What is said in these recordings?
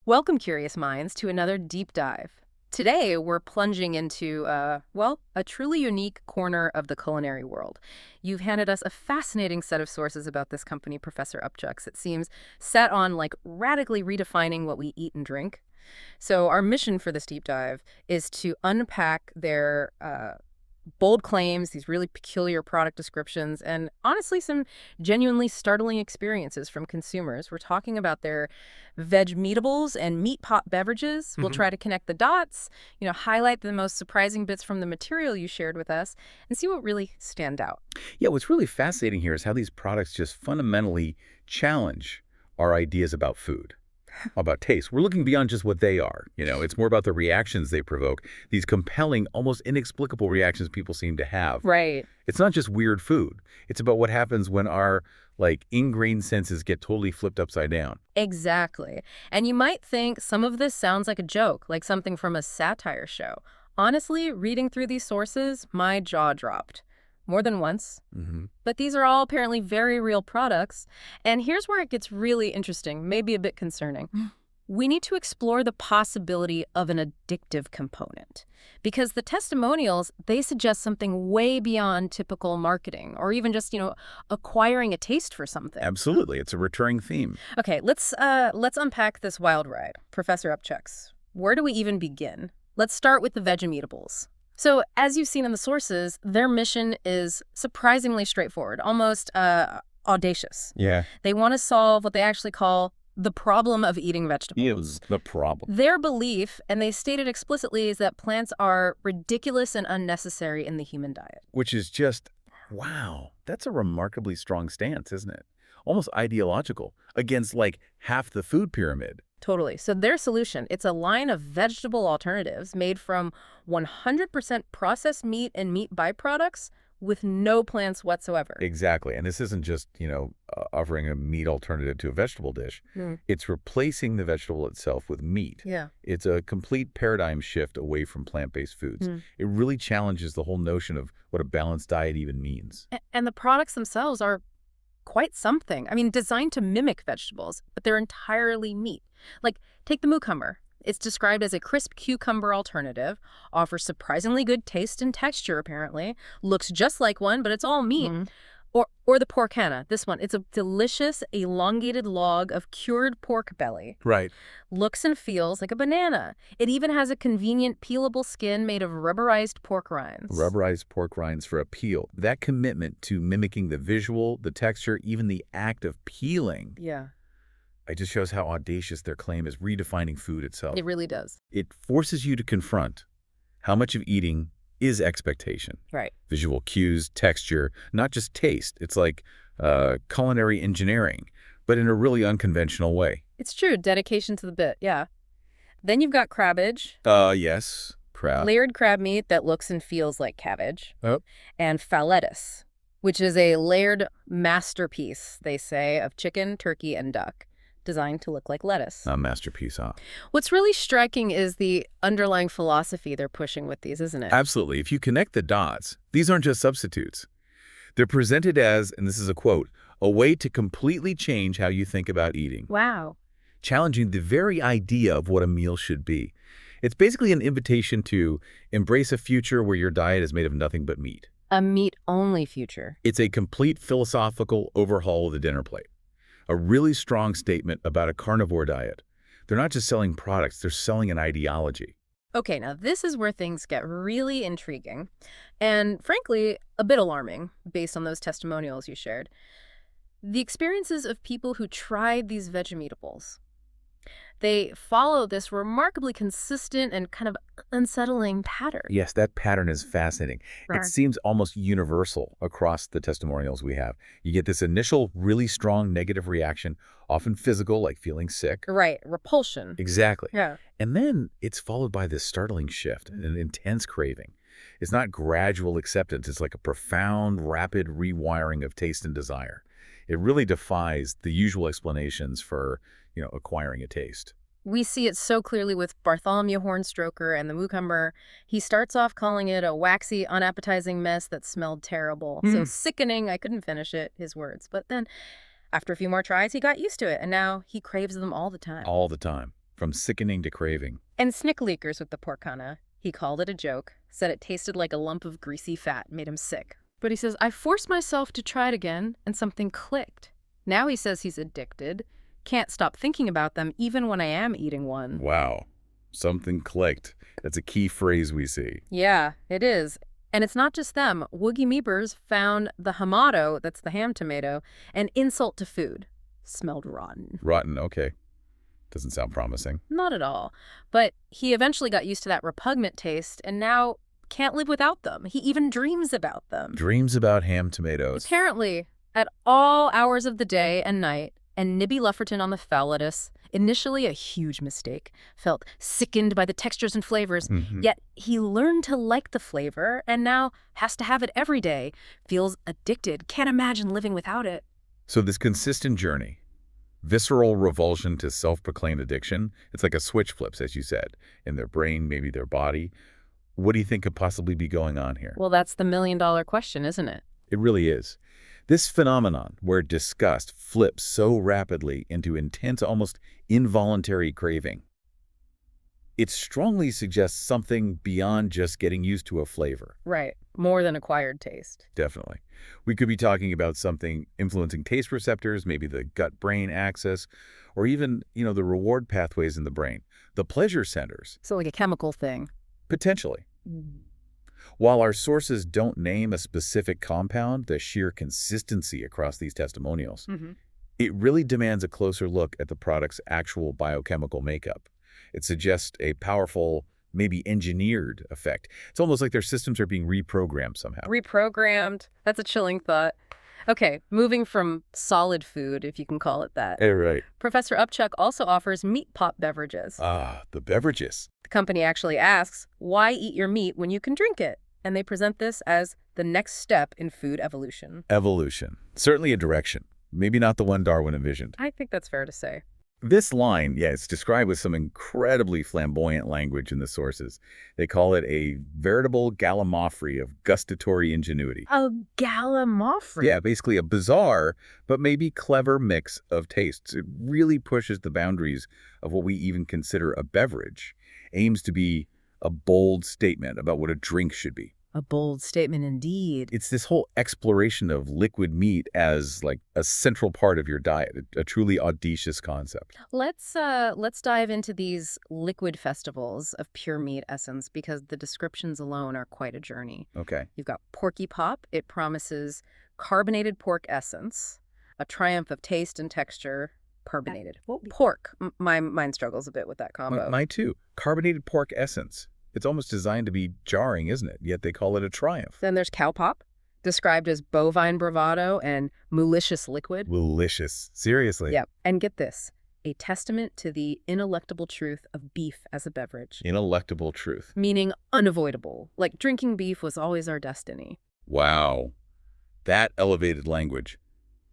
Welcome, curious minds, to another deep dive. Today, we're plunging into, well, a truly unique corner of the culinary world. You've handed us a fascinating set of sources about this company, Professor Upchucks. It seems set on, radically redefining what we eat and drink. So our mission for this deep dive is to unpack their bold claims, these really peculiar product descriptions, and honestly, some genuinely startling experiences from consumers. We're talking about their veg meatables and meat pot beverages. We'll try to connect the dots, highlight the most surprising bits from the material you shared with us, and see what really stand out. Yeah, what's really fascinating here is how these products just fundamentally challenge our ideas about food, about taste. We're looking beyond just what they are. It's more about the reactions they provoke, these compelling, almost inexplicable reactions people seem to have. Right. It's not just weird food. It's about what happens when our, ingrained senses get totally flipped upside down. Exactly. And you might think some of this sounds like a joke, like something from a satire show. Honestly, reading through these sources, my jaw dropped. More than once. But these are all apparently very real products. And here's where it gets really interesting, maybe a bit concerning. We need to explore the possibility of an addictive component. Because the testimonials, they suggest something way beyond typical marketing, or even just, acquiring a taste for something. Absolutely. It's a recurring theme. Okay, let's unpack this wild ride. Professor Upchucks, where do we even begin? Let's start with the Vegemeatables. So, as you've seen in the sources, their mission is surprisingly straightforward, almost audacious. Yeah. They want to solve what they actually call the problem of eating vegetables. Is the problem. Their belief, and they state it explicitly, is that plants are ridiculous and unnecessary in the human diet. Which is just, wow, that's a remarkably strong stance, isn't it? Almost ideological against, half the food pyramid. Totally. So their solution, it's a line of vegetable alternatives made from 100% processed meat and meat byproducts with no plants whatsoever. Exactly. And this isn't just, offering a meat alternative to a vegetable dish. It's replacing the vegetable itself with meat. Yeah. It's a complete paradigm shift away from plant-based foods. It really challenges the whole notion of what a balanced diet even means. And the products themselves are quite something. I mean, designed to mimic vegetables, but they're entirely meat. Take the mucumber. It's described as a crisp cucumber alternative, offers surprisingly good taste and texture, apparently, looks just like one, but it's all meat. Or the porcana, this one. It's a delicious, elongated log of cured pork belly. Right. Looks and feels like a banana. It even has a convenient peelable skin made of rubberized pork rinds. Rubberized pork rinds for a peel. That commitment to mimicking the visual, the texture, even the act of peeling. Yeah. It just shows how audacious their claim is redefining food itself. It really does. It forces you to confront how much of eating is expectation. Right. Visual cues, texture, not just taste. It's like culinary engineering, but in a really unconventional way. It's true. Dedication to the bit. Yeah. Then you've got crabbage. Yes. Crab. Layered crab meat that looks and feels like cabbage. Oh. And falletus, which is a layered masterpiece, they say, of chicken, turkey, and duck, designed to look like lettuce. A masterpiece, huh? What's really striking is the underlying philosophy they're pushing with these, isn't it? Absolutely. If you connect the dots, these aren't just substitutes. They're presented as, and this is a quote, a way to completely change how you think about eating. Wow. Challenging the very idea of what a meal should be. It's basically an invitation to embrace a future where your diet is made of nothing but meat. A meat-only future. It's a complete philosophical overhaul of the dinner plate. A really strong statement about a carnivore diet. They're not just selling products, they're selling an ideology. Okay, now this is where things get really intriguing and, frankly, a bit alarming based on those testimonials you shared. The experiences of people who tried these Vegemeatables. They follow this remarkably consistent and kind of unsettling pattern. Yes, that pattern is fascinating. Right. It seems almost universal across the testimonials we have. You get this initial really strong negative reaction, often physical, like feeling sick. Right, repulsion. Exactly. Yeah. And then it's followed by this startling shift, an intense craving. It's not gradual acceptance. It's like a profound, rapid rewiring of taste and desire. It really defies the usual explanations for, acquiring a taste. We see it so clearly with Bartholomew Hornstroker and the mucumber. He starts off calling it a waxy, unappetizing mess that smelled terrible. So sickening, I couldn't finish it, his words. But then, after a few more tries, he got used to it, and now he craves them all the time. All the time. From sickening to craving. And snickleakers with the porcana. He called it a joke, said it tasted like a lump of greasy fat, made him sick. But he says, I forced myself to try it again, and something clicked. Now he says he's addicted, can't stop thinking about them even when I am eating one. Wow. Something clicked. That's a key phrase we see. Yeah, it is. And it's not just them. Woogie Meepers found the hamato, that's the ham tomato, an insult to food. Smelled rotten. Rotten, okay. Doesn't sound promising. Not at all. But he eventually got used to that repugnant taste and now can't live without them. He even dreams about them. Dreams about ham tomatoes. Apparently, at all hours of the day and night, and Nibby Lufferton on the foul lettuce, initially a huge mistake, felt sickened by the textures and flavors, yet he learned to like the flavor and now has to have it every day, feels addicted, can't imagine living without it. So this consistent journey, visceral revulsion to self-proclaimed addiction, it's like a switch flips, as you said, in their brain, maybe their body. What do you think could possibly be going on here? Well, that's the million-dollar question, isn't it? It really is. This phenomenon, where disgust flips so rapidly into intense, almost involuntary craving, it strongly suggests something beyond just getting used to a flavor. Right. More than acquired taste. Definitely. We could be talking about something influencing taste receptors, maybe the gut-brain axis, or even, the reward pathways in the brain, the pleasure centers. So like a chemical thing. Potentially. While our sources don't name a specific compound, the sheer consistency across these testimonials, it really demands a closer look at the product's actual biochemical makeup. It suggests a powerful, maybe engineered effect. It's almost like their systems are being reprogrammed somehow. Reprogrammed. That's a chilling thought. Okay, moving from solid food, if you can call it that. Right. Professor Upchuck also offers meat pop beverages. Ah, the beverages. The company actually asks, why eat your meat when you can drink it? And they present this as the next step in food evolution. Evolution. Certainly a direction. Maybe not the one Darwin envisioned. I think that's fair to say. This line, it's described with some incredibly flamboyant language in the sources. They call it a veritable gallimaufry of gustatory ingenuity. A gallimaufry? Yeah, basically a bizarre, but maybe clever mix of tastes. It really pushes the boundaries of what we even consider a beverage. Aims to be a bold statement about what a drink should be. A bold statement indeed. It's this whole exploration of liquid meat as like a central part of your diet, a truly audacious concept. Let's dive into these liquid festivals of pure meat essence because the descriptions alone are quite a journey. Okay. You've got Porky Pop. It promises carbonated pork essence, a triumph of taste and texture, carbonated. Pork. Mine struggles a bit with that combo. Mine too. Carbonated pork essence. It's almost designed to be jarring, isn't it? Yet they call it a triumph. Then there's Cow Pop, described as bovine bravado and malicious liquid. Malicious. Seriously. Yep. And get this, a testament to the ineluctable truth of beef as a beverage. Ineluctable truth. Meaning unavoidable. Like drinking beef was always our destiny. Wow. That elevated language.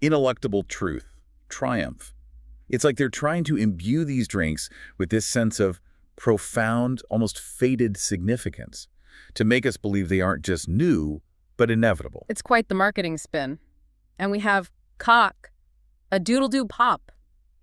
Ineluctable truth. Triumph. It's like they're trying to imbue these drinks with this sense of profound, almost fated significance to make us believe they aren't just new, but inevitable. It's quite the marketing spin. And we have cock, a doodle-doo pop.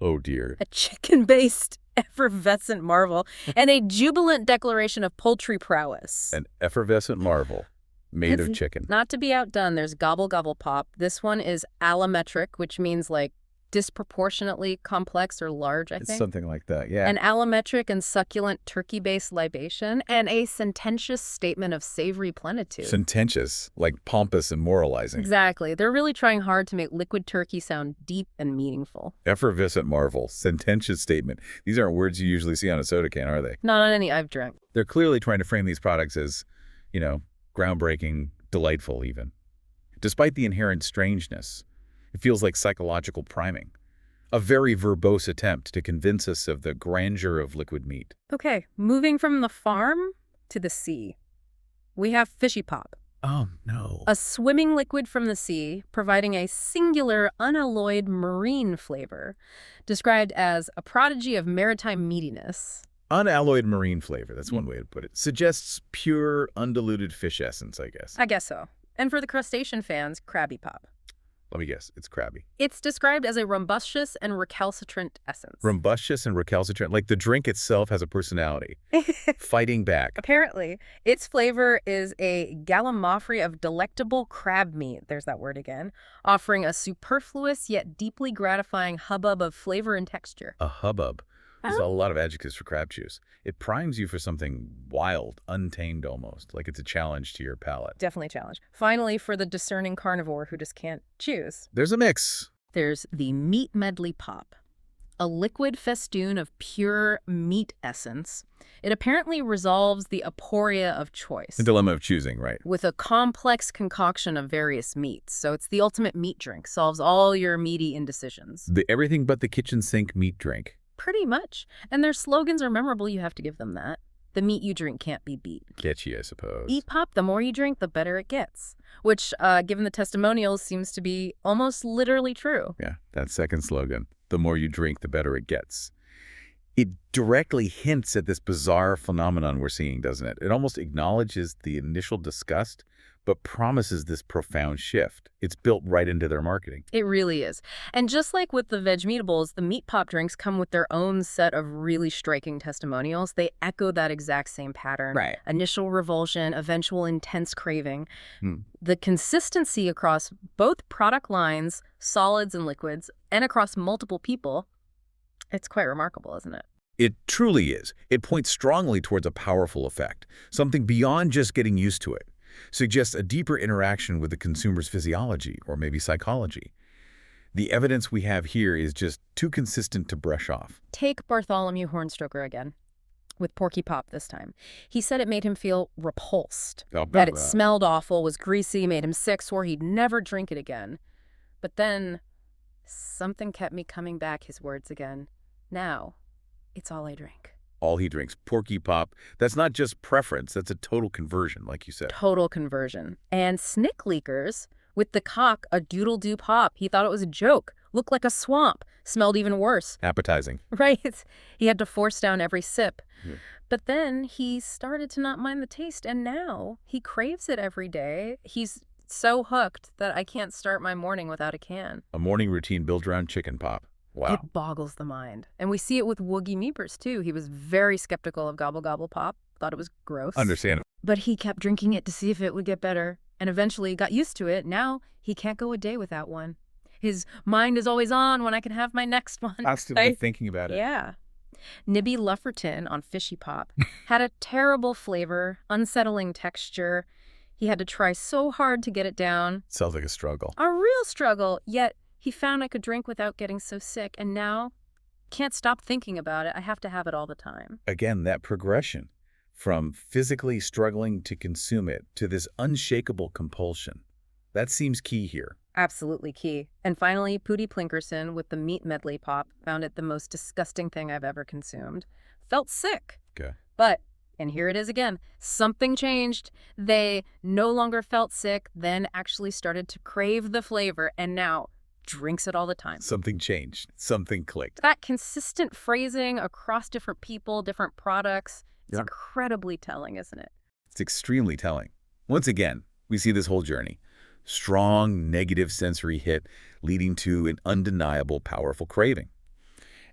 Oh, dear. A chicken-based effervescent marvel, and a jubilant declaration of poultry prowess. An effervescent marvel made of chicken. Not to be outdone, there's Gobble Gobble Pop. This one is allometric, which means like disproportionately complex or large, I think. It's something like that, yeah. An allometric and succulent turkey-based libation, and a sententious statement of savory plenitude. Sententious, like pompous and moralizing. Exactly. They're really trying hard to make liquid turkey sound deep and meaningful. Effervescent marvel, sententious statement. These aren't words you usually see on a soda can, are they? Not on any I've drank. They're clearly trying to frame these products as, groundbreaking, delightful even. Despite the inherent strangeness, it feels like psychological priming. A very verbose attempt to convince us of the grandeur of liquid meat. Okay, moving from the farm to the sea. We have Fishy Pop. Oh, no. A swimming liquid from the sea, providing a singular, unalloyed marine flavor, described as a prodigy of maritime meatiness. Unalloyed marine flavor, that's one way to put it. Suggests pure, undiluted fish essence, I guess. I guess so. And for the crustacean fans, Krabby Pop. Let me guess. It's crabby. It's described as a rumbustious and recalcitrant essence. Rumbustious and recalcitrant. Like the drink itself has a personality. Fighting back. Apparently, its flavor is a gallimaufry of delectable crab meat, there's that word again, offering a superfluous yet deeply gratifying hubbub of flavor and texture. A hubbub. There's a lot of adjectives for crab juice. It primes you for something wild, untamed almost, like it's a challenge to your palate. Definitely a challenge. Finally, for the discerning carnivore who just can't choose, There's a mix. there's the Meat Medley Pop, a liquid festoon of pure meat essence. It apparently resolves the aporia of choice The dilemma of choosing, right? with a complex concoction of various meats. So it's the ultimate meat drink, solves all your meaty indecisions. The everything but the kitchen sink meat drink. Pretty much. And their slogans are memorable, you have to give them that. The meat you drink can't be beat. Catchy, I suppose. Eat pop, the more you drink, the better it gets. Which, given the testimonials, seems to be almost literally true. Yeah, that second slogan. The more you drink, the better it gets. It directly hints at this bizarre phenomenon we're seeing, doesn't it? It almost acknowledges the initial disgust, but promises this profound shift. It's built right into their marketing. It really is. And just like with the veg meatables, the meat pop drinks come with their own set of really striking testimonials. They echo that exact same pattern. Right. Initial revulsion, eventual intense craving. Hmm. The consistency across both product lines, solids and liquids, and across multiple people, it's quite remarkable, isn't it? It truly is. It points strongly towards a powerful effect, something beyond just getting used to it. Suggests a deeper interaction with the consumer's physiology or maybe psychology. The evidence we have here is just too consistent to brush off. Take Bartholomew Hornstoker again, with Porky Pop this time. He said it made him feel repulsed, that it smelled awful, was greasy, made him sick, swore he'd never drink it again. But then something kept me coming back, his words again. Now, it's all I drink. All he drinks, Porky Pop. That's not just preference, that's a total conversion, like you said. Total conversion. And Snick Leakers, with the cock, a doodle-doo pop. He thought it was a joke. Looked like a swamp. Smelled even worse. Appetizing. Right. He had to force down every sip. Yeah. But then he started to not mind the taste, and now he craves it every day. He's so hooked that I can't start my morning without a can. A morning routine built around chicken pop. Wow. It boggles the mind. And we see it with Woogie Meepers, too. He was very skeptical of Gobble Gobble Pop, thought it was gross. Understandable. But he kept drinking it to see if it would get better, and eventually got used to it. Now he can't go a day without one. His mind is always on when I can have my next one. Constantly thinking about it. Yeah. Nibby Lufferton on Fishy Pop had a terrible flavor, unsettling texture. He had to try so hard to get it down. Sounds like a struggle. A real struggle, yet he found I could drink without getting so sick, and now can't stop thinking about it. I have to have it all the time. Again, that progression from physically struggling to consume it to this unshakable compulsion. That seems key here. Absolutely key. And finally, Pootie Plinkerson with the Meat Medley Pop found it the most disgusting thing I've ever consumed. Felt sick. Okay. But, and here it is again, something changed. They no longer felt sick, then actually started to crave the flavor, and now drinks it all the time. Something changed. Something clicked. That consistent phrasing across different people, different products, it's Yeah. incredibly telling, isn't it? It's extremely telling. Once again, we see this whole journey. Strong negative sensory hit leading to an undeniable powerful craving.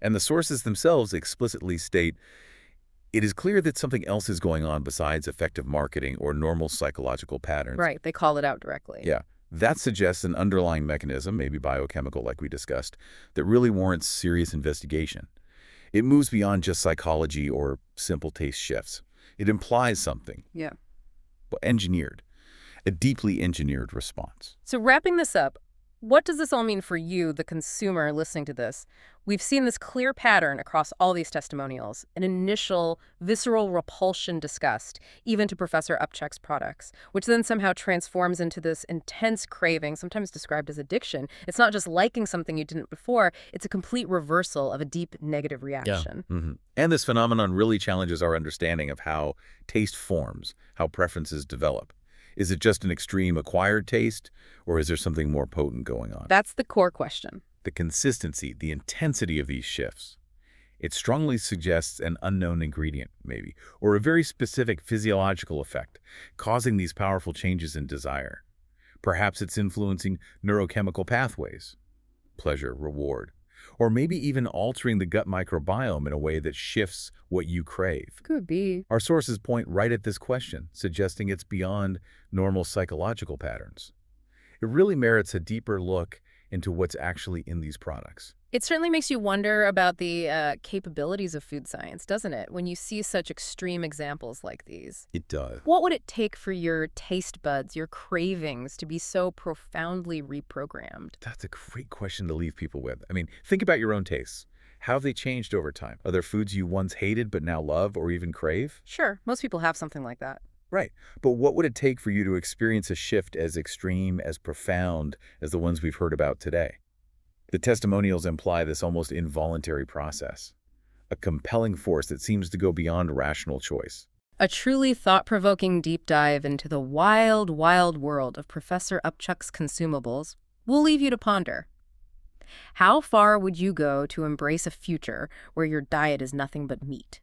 And the sources themselves explicitly state, it is clear that something else is going on besides effective marketing or normal psychological patterns. Right, they call it out directly. Yeah. That suggests an underlying mechanism, maybe biochemical like we discussed, that really warrants serious investigation. It moves beyond just psychology or simple taste shifts. It implies something. Yeah. But engineered. A deeply engineered response. So wrapping this up, what does this all mean for you, the consumer, listening to this? We've seen this clear pattern across all these testimonials, an initial visceral repulsion disgust, even to Professor Upchuck's products, which then somehow transforms into this intense craving, sometimes described as addiction. It's not just liking something you didn't before, it's a complete reversal of a deep negative reaction. Yeah. Mm-hmm. And this phenomenon really challenges our understanding of how taste forms, how preferences develop. Is it just an extreme acquired taste, or is there something more potent going on? That's the core question. The consistency, the intensity of these shifts. It strongly suggests an unknown ingredient, maybe, or a very specific physiological effect, causing these powerful changes in desire. Perhaps it's influencing neurochemical pathways, pleasure, reward, or maybe even altering the gut microbiome in a way that shifts what you crave. Could be. Our sources point right at this question, suggesting it's beyond normal psychological patterns. It really merits a deeper look into what's actually in these products. It certainly makes you wonder about the capabilities of food science, doesn't it, when you see such extreme examples like these? It does. What would it take for your taste buds, your cravings, to be so profoundly reprogrammed? That's a great question to leave people with. I mean, think about your own tastes. How have they changed over time? Are there foods you once hated but now love or even crave? Sure, most people have something like that. Right. But what would it take for you to experience a shift as extreme, as profound as the ones we've heard about today? The testimonials imply this almost involuntary process, a compelling force that seems to go beyond rational choice. A truly thought-provoking deep dive into the wild, wild world of Professor Upchuck's Consumables will leave you to ponder. How far would you go to embrace a future where your diet is nothing but meat?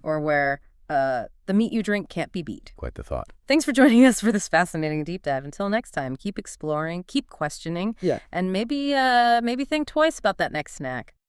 Or where the meat you drink can't be beat? Quite the thought. Thanks for joining us for this fascinating deep dive. Until next time, keep exploring, keep questioning, and maybe think twice about that next snack.